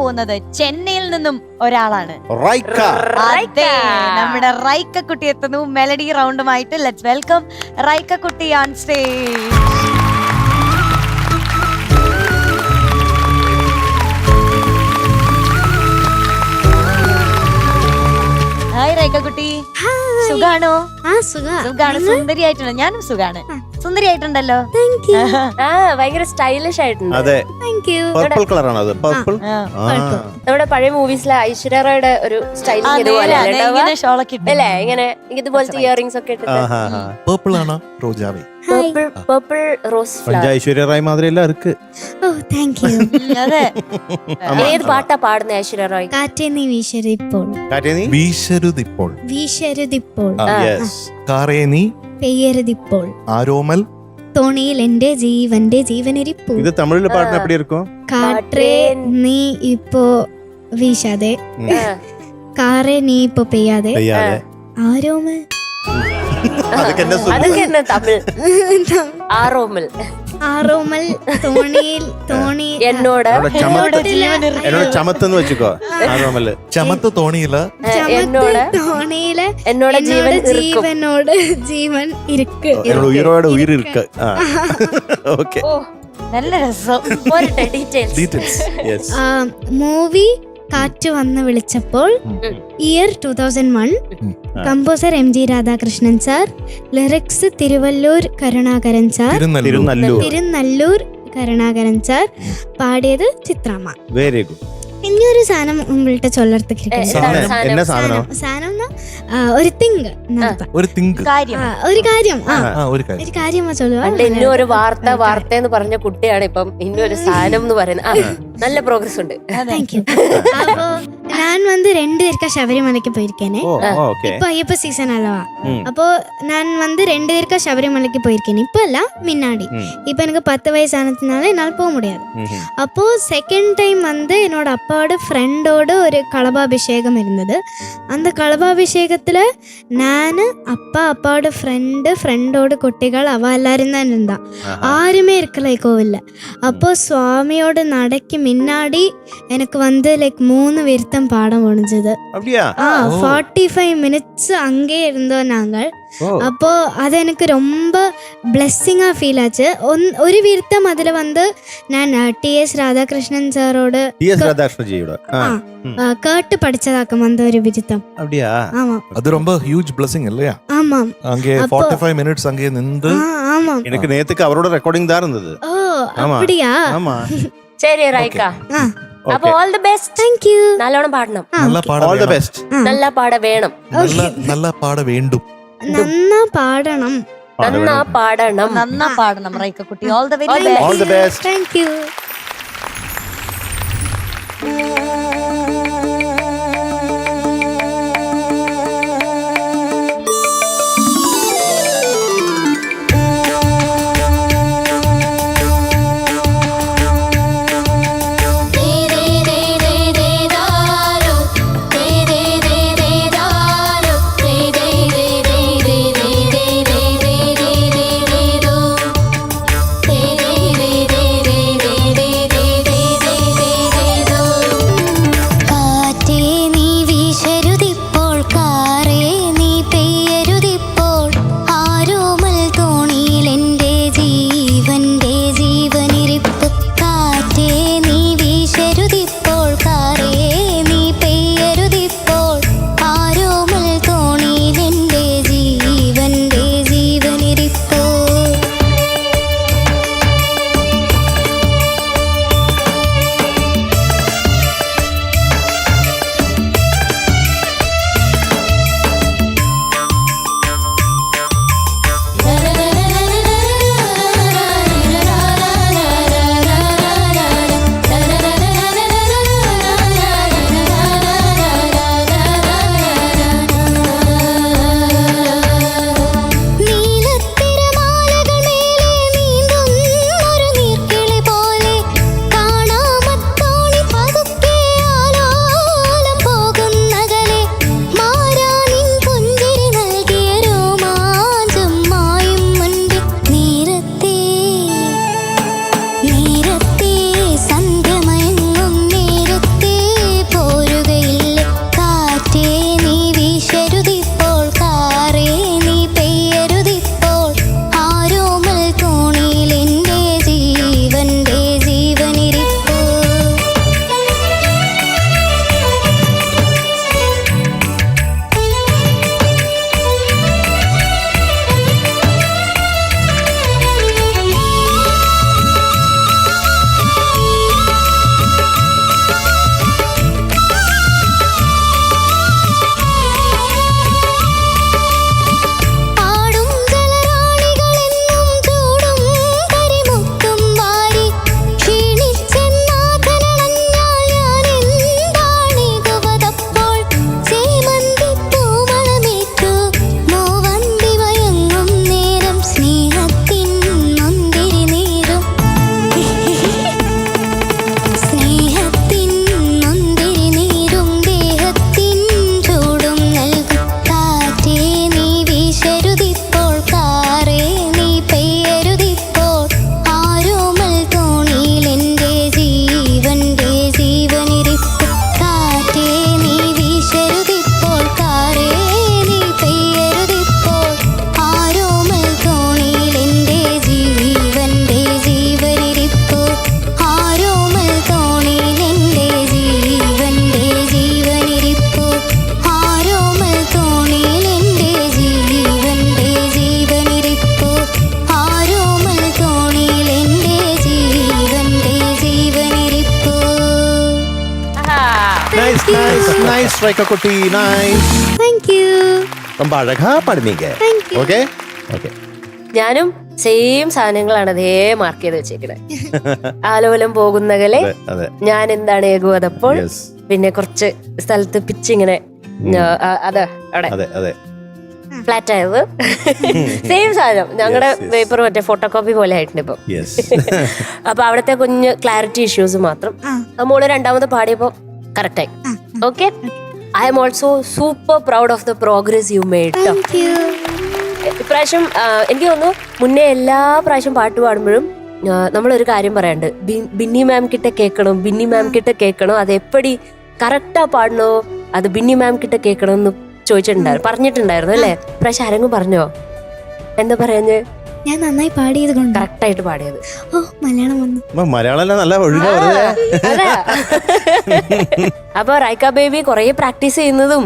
പോകുന്നത് ചെന്നൈയിൽ നിന്നും ഒരാളാണ്. അതെ, നമ്മുടെ റൈക്ക കുട്ടി എത്തുന്നു മെലഡി റൗണ്ടുമായിട്ട്. ലെറ്റ്സ് വെൽക്കം റൈക്ക കുട്ടി ഓൺ സ്റ്റേജ്. ഹായ് റൈക്ക കുട്ടി, സുഖാണോ? സുഖാണ്. സുന്ദരിയായിട്ടുണ്ടോ? ഞാനും സുഖാണ്. സുന്ദരിയായിട്ടുണ്ടല്ലോ. ഭയങ്കര സ്റ്റൈലിഷ് ആയിട്ടുണ്ട്. അതെ, പർപ്പിൾ കളറാണ് അത്. പർപ്പിൾ നമ്മുടെ പഴയ മൂവീസിലെ ഐശ്വര്യ റോയുടെ ഒരു സ്റ്റൈൽ അല്ലേ? ഇങ്ങനെ ഇതുപോലത്തെ ഇയറിംഗ്സ് ഒക്കെ പർപ്പിൾ ആണോ റോജാവി? Purple rose flower. Aishwarya Rai മാതിരി എല്ലാം ഇருக்கு. അതെ, ഏത് പാട്ടാ പാടുന്ന ഐശ്വര്യ റോയ്? കാറ്റേന്നി വീശരുതിപ്പോൾ, വീശരുതിപ്പോൾ, വീശരുതിപ്പോൾ, കാറേനി പെയ്യരുതിപ്പോൾ, ആരോമൽ തോണിയിൽ എന്റെ ജീവന്റെ ജീവനിരിപ്പൂ. ഇത് തമിഴിൽ പാടുന്ന എപ്പടി இருக்கும்? കാറ്റേ നീ ഇപ്പോ വീശാതെ, കാറേ നീ ഇപ്പോ പെയ്യാതെ, ആരോമൽ അതൊക്കെ തന്നെ തമിഴ്. ആരോമൽ, ആരോമൽ, തോണിയിൽ തോണി എന്നോട് ചമത്തെന്ന് വെച്ചോ. ആരോമല് ചമത്ത് തോണിയില് എന്നോട് തോണിയില് എന്നോട് ജീവനോട് ജീവൻ ഇருக்கு, ഉയരോട് ഉയിരിருக்கு. ഓക്കെ, നല്ല രസം. മൂവി കാറ്റ് വന്ന് വിളിച്ചപ്പോൾ, year 2001, composer MG Radhakrishnan sir, lyrics Thiruvallur Karunakaran sir, Thirunalloor Karunakaran sir, പാടിയത് ചിത്രാമ്മ. Very good. ഇനിയൊരു സാധനം ഉங்கள்ட்ட சொல்லறதுக்கு ഒരു തിങ് ഒരു കാര്യമാ ചൊല്ലുവാ. ഇന്നൊരു വാർത്ത എന്ന് പറഞ്ഞ കുട്ടിയാണ് ഇപ്പം ഇന്നൊരു സാധനം എന്ന് പറയുന്നത്. നല്ല പ്രോഗ്രസ് ഉണ്ട്. Thank you. അപ്പോ ഞാൻ 2 தடவை ശബരിമലയ്ക്ക് പോയിരിക്കേനെ. ഇപ്പൊ അയ്യപ്പ സീസൺ അല്ലവാ. അപ്പോ ഞാൻ 2 தடவை ശബരിമലയ്ക്ക് പോയിരിക്കേനെ. ഇപ്പൊ അല്ല, മിന്നാടി. ഇപ്പൊ എനിക്ക് 10 വയസ്സാனதுனால என்னால் போக முடியாது. அப்போ செகண்ட் டைம் என்னோட அப்பாவோட ஃப்ரெண்டோட ஒரு களபாபிஷேகம் இருந்தது. அந்த களபாபிஷேகத்துல நான் அப்பா, அப்பாவோட ஃப்ரெண்டோட குட்டிகள் அவ எல்லாரும் தான் இருந்தா. யாருமே இருக்கல கோவில்ல. அப்போ சுவாமியோட நடக்கு முன்னாடி எனக்கு லைக் 3 விருத்தம் பாட முடிஞ்சது. 45 மினிட்ஸ் அங்கே இருந்தோம் நாங்கள். அப்போ அது எனக்கு ரொம்ப பிளெஸ்ஸிங்கா ஃபீல் ஆச்சு. ஒரு விருத்தம் அதுல நான் TS ராதாகிருஷ்ணன் சாரோட கேட்டு படிச்சதாக்கம் ஒரு விருத்தம். ஆமா, அது ரொம்ப ஹியூஜ் பிளெஸிங் இல்லையா? ஆமா, அங்கே 45 மினிட்ஸ் அங்கே நின்று. ஆமா, எனக்கு நேத்துக்கு அவரோட ரெக்கார்டிங் தான் இருந்தது. ஓ அப்படியா? ஆமா, சரி ரைக்கா. அப்போ all the best. Thank you. നല്ലോണം പാടണം. നല്ല പാട all the best. നല്ല പാട വേണം. നല്ല പാട വേണ്ടും. നന്നാ പാടണം. നന്നാ പാടണം റൈക്ക കുട്ടി. All the very best. All the best. Thank you. Nice Raika குட்டி நைஸ். தேங்க்யூ. ரொம்ப அழகா பாடுனீங்க. Okay okay. ഞാനും സെയിം സാധനങ്ങളാണ് അതേ മാർക്ക് ചെയ്ത് വെച്ചേക്കുന്നത്. ആലോലം പോകുന്നകലെ, ഞാൻ എന്താണ് ഏകുവതപ്പോൾ, പിന്നെ കുറച്ച് സ്ഥലത്ത് പിച്ചിങ്ങനെ അതെ അവിടെ ഫ്ലാറ്റ് ആയത്. സെയിം സാധനം. ഞങ്ങളുടെ പേപ്പർ മറ്റേ ഫോട്ടോ കോപ്പി പോലെ ആയിട്ടുണ്ട് ഇപ്പൊ. അപ്പൊ അവിടുത്തെ കുഞ്ഞ് ക്ലാരിറ്റി ഇഷ്യൂസ് മാത്രം. മോള് രണ്ടാമത് പാടിയപ്പോ കറക്റ്റായി. Okay. I am also super proud of the progress you made. ഇപ്രാവശ്യം എനിക്ക് തോന്നുന്നു മുന്നേ എല്ലാ പ്രാവശ്യം പാട്ട് പാടുമ്പോഴും നമ്മളൊരു കാര്യം പറയാണ്ട്, ബിന്നി മാം കിட்ட കേൾക്കണോ, അത് എപ്പടി കറക്റ്റാ പാടണോ, അത് ബിന്നി മാം കിட்ட കേൾക്കണോ എന്ന് പറഞ്ഞിട്ടുണ്ടായിരുന്നു അല്ലേ? ഇപ്രാവശ്യം ആരെങ്കിലും പറഞ്ഞോ? എന്താ പറയാഞ്ഞ്? ഞാൻ നന്നായി പാടിയത് കൊണ്ട്. കറക്റ്റായിട്ട് പാടിയത്. ഓ, മലയാളം വന്നു. മലയാളം നല്ല ഒഴുകാ. അപ്പൊ റൈക്ക ബേബി കൊറേ പ്രാക്ടീസ് ചെയ്യുന്നതും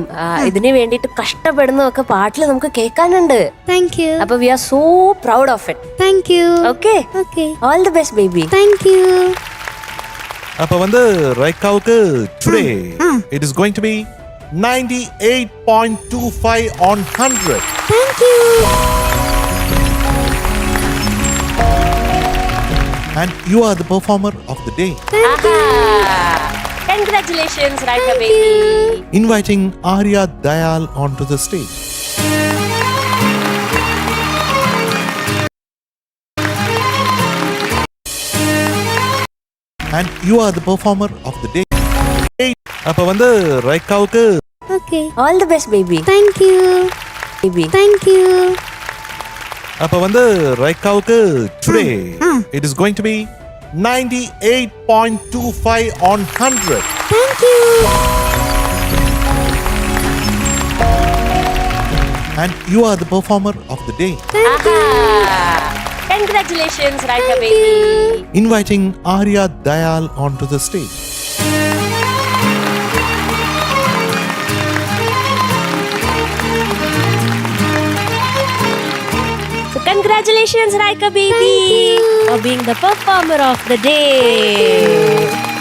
ഇതിന് വേണ്ടിട്ട് കഷ്ടപ്പെടുന്നതും ഒക്കെ പാട്ടിൽ നമുക്ക് കേൾക്കാനുണ്ട്. Thank you. അപ്പൊ we are so proud of it. Thank you. Okay. All the best baby. Thank you. அப்ப வந்து ரைக்காவுக்கு today it is going to be 98.25 on 100. Thank you. And you are the performer of the day. Thank you. Congratulations, Raika baby. Inviting Arya Dayal onto the stage. And you are the performer of the day. அப்ப வந்து ரைக்காவுக்கு Okay. All the best baby. Thank you. Baby. Thank you. அப்ப வந்து ரைக்காவுக்கு today it is going to be 98.25 on 100. Thank you. And you are the performer of the day. Thank you. Congratulations, Raika baby. Inviting Arya Dayal onto the stage. Congratulations, Raika baby, for being the performer of the day.